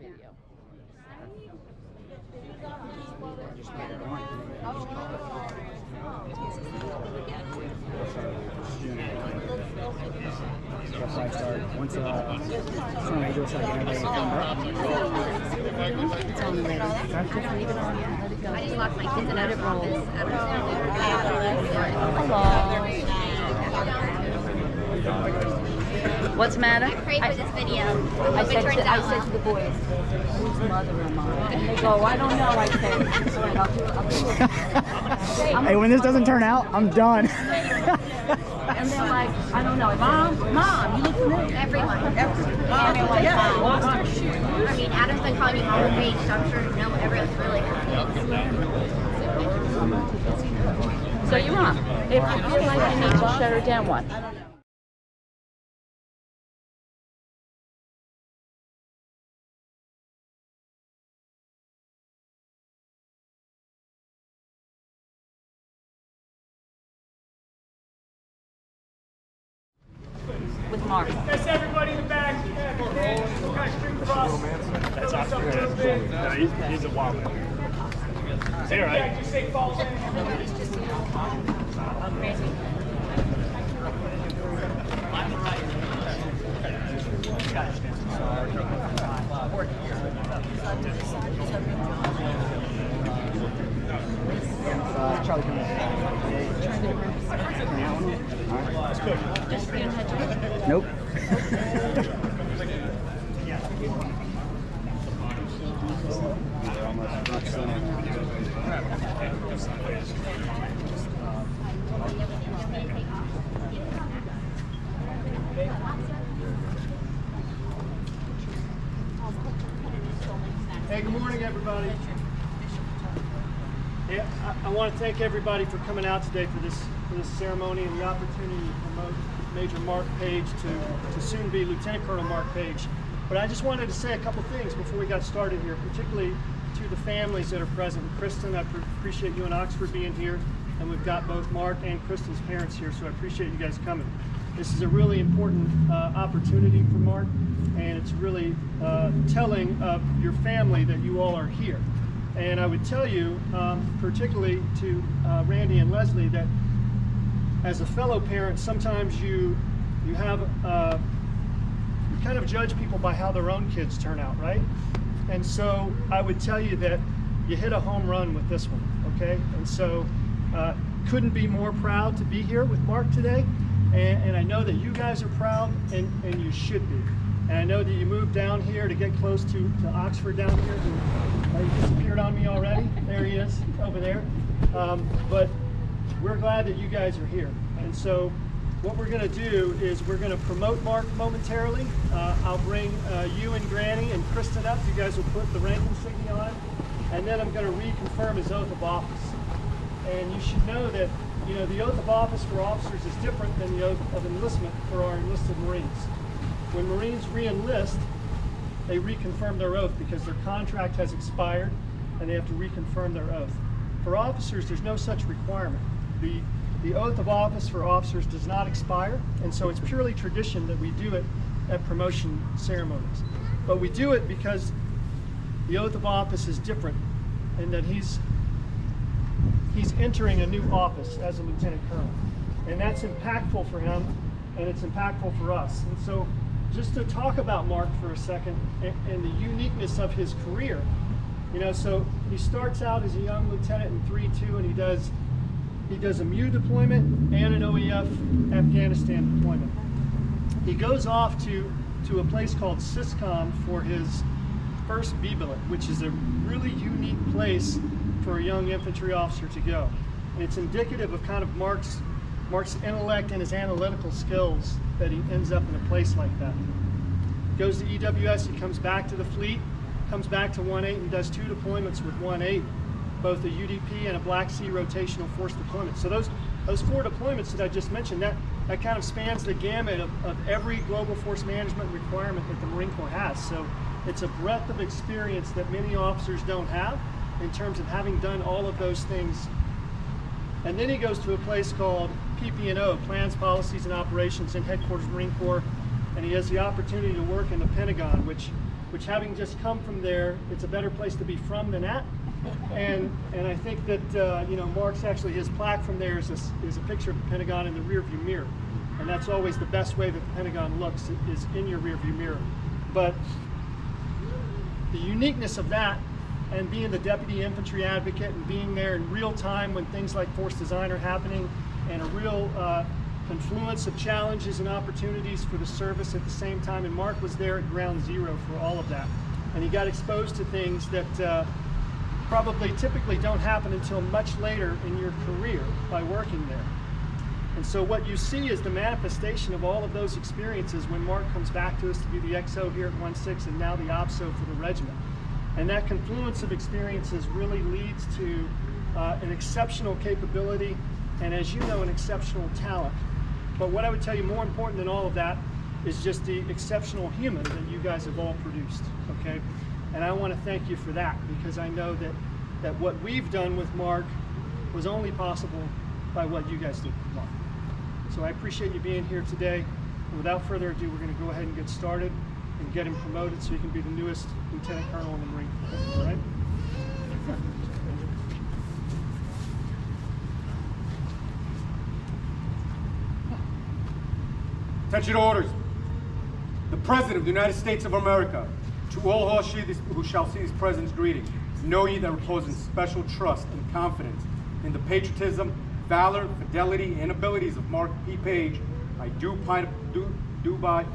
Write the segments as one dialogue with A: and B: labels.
A: video.
B: Once somebody do a second, everybody come up.
A: It's on already.
C: I just locked my kids in out of office.
A: Hello. What's the matter?
C: I prayed for this video.
A: I said to the boys, whose mother am I? And they go, I don't know. I said, all right, I'll do it.
B: Hey, when this doesn't turn out, I'm done.
A: And they're like, I don't know. Mom, you look familiar.
C: Everyone. I mean, Adam's been calling me Mom and Paige, so I'm sure everyone's really happy.
A: So you're on. If you feel like you need to shut her down, what? With Mark.
D: That's everybody in the back. That's Oscar. No, he's a wild man. Is that right? Just say falls in.
B: Charlie, come here. Nope.
D: Hey, good morning, everybody. Yeah, I want to thank everybody for coming out today for this ceremony and the opportunity to promote Major Mark Paige to soon be Lieutenant Colonel Mark Paige. But I just wanted to say a couple things before we got started here, particularly to the families that are present. Kristen, I appreciate you in Oxford being here, and we've got both Mark and Kristen's parents here, so I appreciate you guys coming. This is a really important opportunity for Mark, and it's really telling of your family that you all are here. And I would tell you, particularly to Randy and Leslie, that as a fellow parent, sometimes you have you kind of judge people by how their own kids turn out, right? And so I would tell you that you hit a home run with this one, okay? And so couldn't be more proud to be here with Mark today. And I know that you guys are proud, and you should be. And I know that you moved down here to get close to Oxford down here. He disappeared on me already. There he is, over there. But we're glad that you guys are here. And so what we're going to do is we're going to promote Mark momentarily. I'll bring you and Granny and Kristen up. You guys will put the rank insignia on him. And then I'm going to reconfirm his oath of office. And you should know that the oath of office for officers is different than the oath of enlistment for our enlisted Marines. When Marines re-enlist, they reconfirm their oath because their contract has expired and they have to reconfirm their oath. For officers, there's no such requirement. The oath of office for officers does not expire, and so it's purely tradition that we do it at promotion ceremonies. But we do it because the oath of office is different, and that he's entering a new office as a lieutenant colonel. And that's impactful for him, and it's impactful for us. And so just to talk about Mark for a second and the uniqueness of his career, so he starts out as a young lieutenant in 3-2, and he does a MU deployment and an OEF Afghanistan deployment. He goes off to a place called SysCom for his first B-billet, which is a really unique place for a young infantry officer to go. And it's indicative of kind of Mark's intellect and his analytical skills that he ends up in a place like that. Goes to EWS, he comes back to the fleet, comes back to 1-8 and does 2 deployments with 1-8, both a UDP and a Black Sea rotational force deployment. So those 4 deployments that I just mentioned, that kind of spans the gamut of every global force management requirement that the Marine Corps has. So it's a breadth of experience that many officers don't have in terms of having done all of those things. And then he goes to a place called PP&O, Plans, Policies, and Operations in Headquarters Marine Corps, and he has the opportunity to work in the Pentagon, which which having just come from there, it's a better place to be from than at. And I think that Mark's actually, his plaque from there is a picture of the Pentagon in the rearview mirror, and that's always the best way that the Pentagon looks, is in your rearview mirror. But the uniqueness of that, and being the deputy infantry advocate and being there in real time when things like force design are happening, and a real confluence of challenges and opportunities for the service at the same time. And Mark was there at ground zero for all of that, and he got exposed to things that probably typically don't happen until much later in your career by working there. And so what you see is the manifestation of all of those experiences when Mark comes back to us to be the XO here at 1-6 and now the OPSO for the regiment. And that confluence of experiences really leads to an exceptional capability and, as you know, an exceptional talent. But what I would tell you more important than all of that is just the exceptional human that you guys have all produced, okay? And I want to thank you for that, because I know that what we've done with Mark was only possible by what you guys did with Mark. So I appreciate you being here today. And without further ado, we're going to go ahead and get started and get him promoted so he can be the newest Lieutenant Colonel in the Marine Corps, all right?
E: Attention orders. The President of the United States of America, to all who shall see his presence, greeting. Know ye that repose in special trust and confidence in the patriotism, valor, fidelity, and abilities of Mark P. Paige. I do by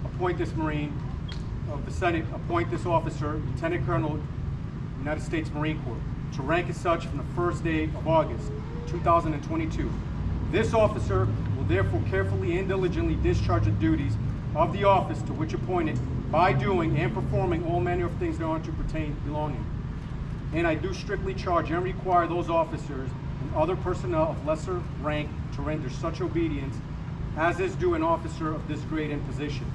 E: appoint this Marine of the Senate, appoint this officer, Lieutenant Colonel, United States Marine Corps, to rank as such from the first day of August 2022. This officer will therefore carefully and diligently discharge the duties of the office to which appointed by doing and performing all manner of things thereunto belonging. And I do strictly charge and require those officers and other personnel of lesser rank to render such obedience as is due an officer of this grade and position.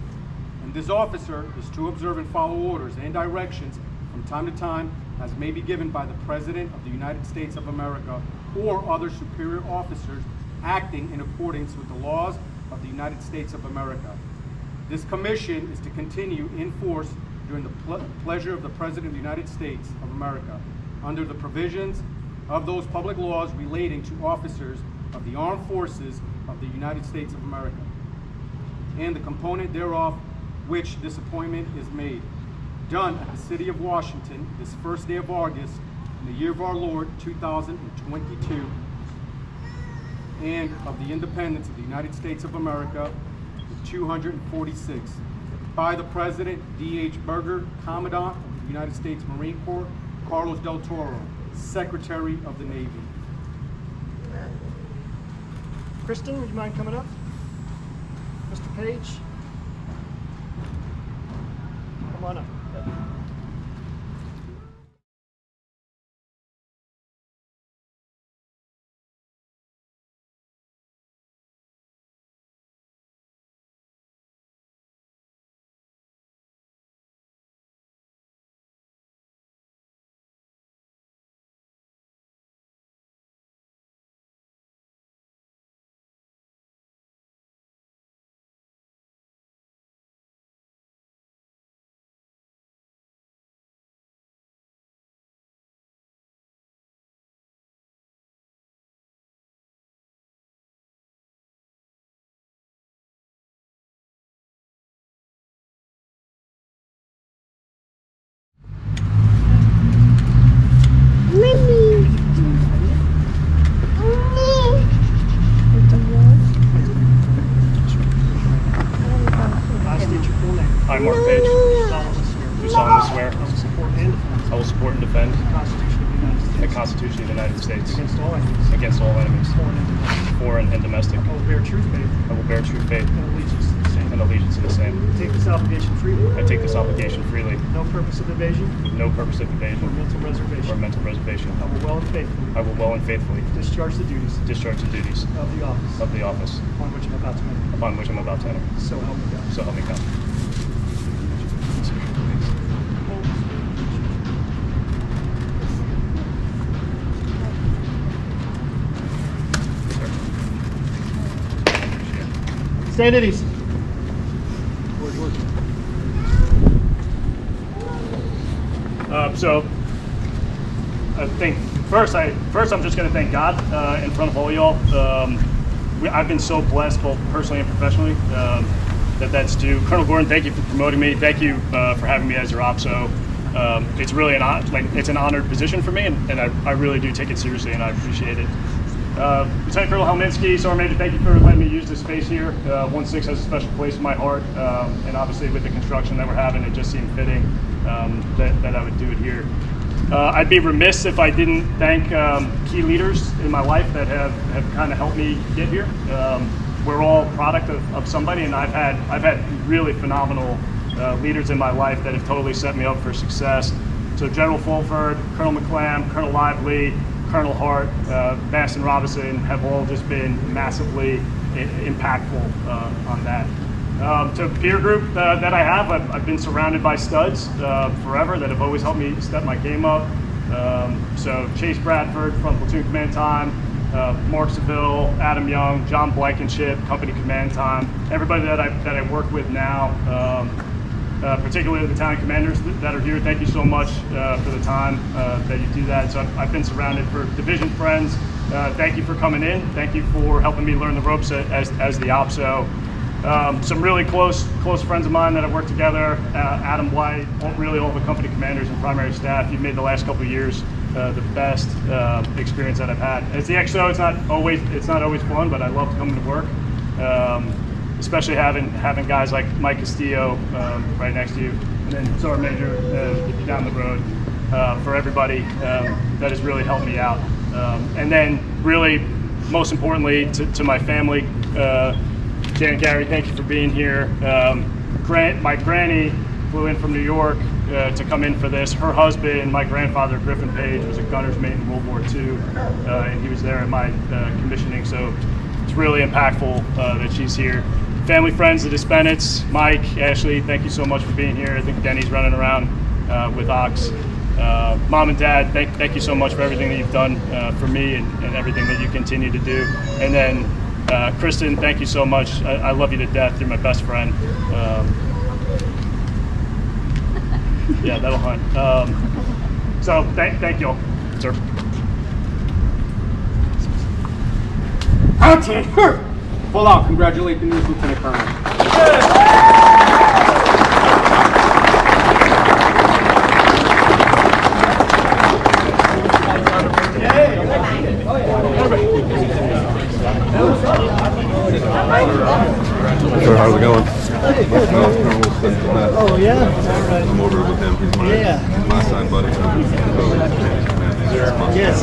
E: And this officer is to observe and follow orders and directions from time to time as may be given by the President of the United States of America or other superior officers acting in accordance with the laws of the United States of America. This commission is to continue in force during the pleasure of the President of the United States of America, under the provisions of those public laws relating to officers of the armed forces of the United States of America, and the component thereof which this appointment is made. Done at the city of Washington this first day of August in the year of our Lord 2022, and of the independence of the United States of America, 246, by the President D.H. Berger, Commandant of the United States Marine Corps, Carlos Del Toro, Secretary of the Navy.
D: Kristen, would you mind coming up? Mr. Paige? Come on up.
F: I, Mark Paige,
D: Do solemnly swear
F: I will support
D: I will support and defend
F: the Constitution of the United States
D: the Constitution of the United States
F: against all enemies,
D: foreign and domestic.
F: foreign and domestic.
D: I will bear true faith
F: I will bear true faith
D: and allegiance to the same.
F: and allegiance to the same.
D: I take this obligation freely,
F: I take this obligation freely,
D: no purpose of evasion
F: no purpose of
D: or
F: evasion
D: mental
F: or
D: reservation.
F: mental reservation.
D: I will well and faithfully
F: I will well and faithfully
D: discharge the duties
F: discharge the duties
D: of the office upon which I'm about to enter.
F: upon which I'm about to enter.
D: So help me God.
F: So help me God.
D: Stand at ease.
F: So I think first I'm just going to thank God in front of all y'all. I've been so blessed, both personally and professionally, that's due. Colonel Gordon, thank you for promoting me. Thank you for having me as your OPSO. It's really it's an honored position for me, and I really do take it seriously, and I appreciate it. Lieutenant Colonel Helminski, Sergeant Major, thank you for letting me use this space here. 1-6 has a special place in my heart, and obviously with the construction that we're having, it just seemed fitting that I would do it here. I'd be remiss if I didn't thank key leaders in my life that have kind of helped me get here. We're all product of somebody, and I've had really phenomenal leaders in my life that have totally set me up for success. So General Fulford, Colonel McClam, Colonel Lively, Colonel Hart, Baston Robinson have all just been massively impactful on that. To peer group that I have, I've been surrounded by studs forever that have always helped me step my game up. So Chase Bradford from Platoon Command Time, Mark Seville, Adam Young, John Blankenship, Company Command Time, everybody that I work with now, particularly the battalion commanders that are here. Thank you so much for the time that you do that. So I've been surrounded for division friends. Thank you for coming in. Thank you for helping me learn the ropes as the OPSO. Some really close friends of mine that I've worked together, Adam White, really all the company commanders and primary staff. You've made the last couple of years the best experience that I've had. As the XO, it's not always fun, but I love coming to work, especially having guys like Mike Castillo right next to you, and then Sergeant Major down the road. For everybody that has really helped me out, and then really most importantly to my family. Dan and Gary, thank you for being here. My granny flew in from New York to come in for this. Her husband, my grandfather, Griffin Paige, was a gunner's mate in World War II, and he was there at my commissioning, so it's really impactful that she's here. Family, friends, the Dispenets, Mike, Ashley, thank you so much for being here. I think Denny's running around with Ox. Mom and Dad, thank you so much for everything that you've done for me and everything that you continue to do. And then Kristen, thank you so much. I love you to death. You're my best friend. Yeah, that'll hunt. So thank you all, sir.
E: Full out. Congratulate the news, Lieutenant Colonel.
G: So how's it going?
B: Oh yeah.
G: I'm over with him. He's my son, buddy.
B: Yes.